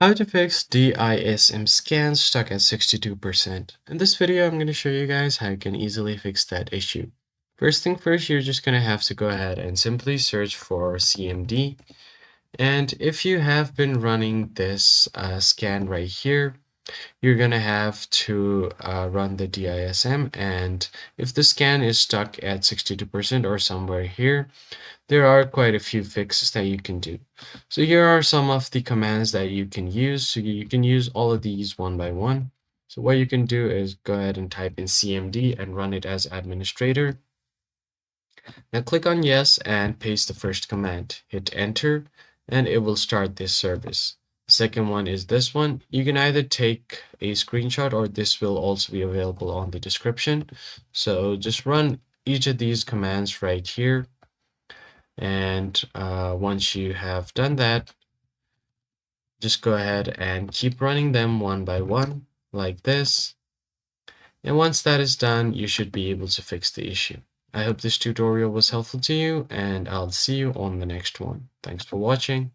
How to fix DISM scan stuck at 62%. In this video, I'm going to show you guys how you can easily fix that issue. First thing first, you're just going to have to go ahead and simply search for CMD. And if you have been running this scan right here, you're going to have to run the DISM. And if the scan is stuck at 62% or somewhere here, there are quite a few fixes that you can do. So here are some of the commands that you can use. So you can use all of these one by one. So what you can do is go ahead and type in CMD and run it as administrator. Now click on yes and paste the first command. Hit enter and it will start this service. The second one is this one. You can either take a screenshot or this will also be available on the description. So just run each of these commands right here. And once you have done that, just go ahead and keep running them one by one like this. And once that is done, you should be able to fix the issue. I hope this tutorial was helpful to you, and I'll see you on the next one. Thanks for watching.